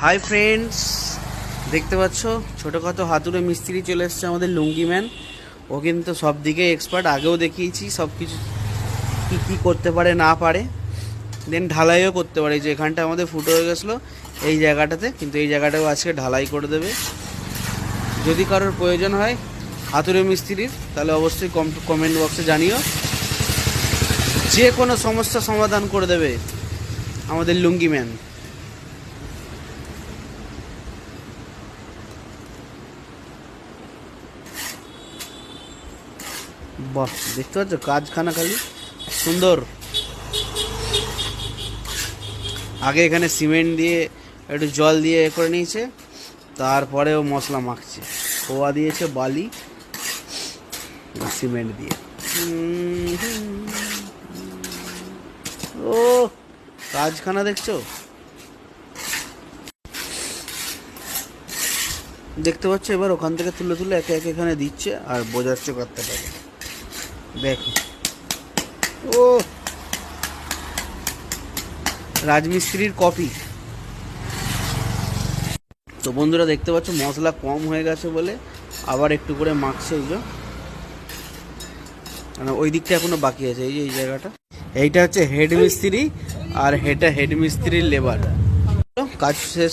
Hi friends, দেখতে পাচ্ছ ছোটোখাটো হাতুড়ে মিস্ত্রি চলে এসছে আমাদের লুঙ্গি ম্যান। ও কিন্তু সব দিকে এক্সপার্ট, আগেও দেখিয়েছি সব কিছু কী কী করতে পারে না পারে। দেন ঢালাইও করতে পারে, যে এখানটা আমাদের ফুটো হয়ে গেছিলো এই জায়গাটাতে, কিন্তু এই জায়গাটাও আজকে ঢালাই করে দেবে। যদি কারোর প্রয়োজন হয় হাতুড়ে মিস্ত্রির, তাহলে অবশ্যই কমেন্ট বক্সে জানিও। যে কোনো সমস্যা সমাধান করে দেবে আমাদের লুঙ্গি ম্যান। বাহ, দেখতে পাচ্ছ কাজখানা খালি সুন্দর। আগে এখানে সিমেন্ট দিয়ে একটু জল দিয়ে এ করে নিয়েছে, তারপরে ও মশলা মাখছে। খোয়া দিয়েছে বালি সিমেন্ট দিয়ে। ও কাজখানা দেখছো, দেখতে পাচ্ছ। এবার ওখান থেকে তুলে তুলে একে একে এখানে দিচ্ছে আর বোঝাচ্ছে কতটাকে। দেখো, ও রাজমিস্ত্রির কপি। তো বন্ধুরা দেখতে পাচ্ছ মশলা কম হয়ে গেছে বলে আবার একটু করে মাখছে। এই যে মানে ওই দিকটা এখনো বাকি আছে, এই যে এই জায়গাটা। এইটা হচ্ছে হেড মিস্ত্রি আর হেড মিস্ত্রির লেবার। কাজ শেষ।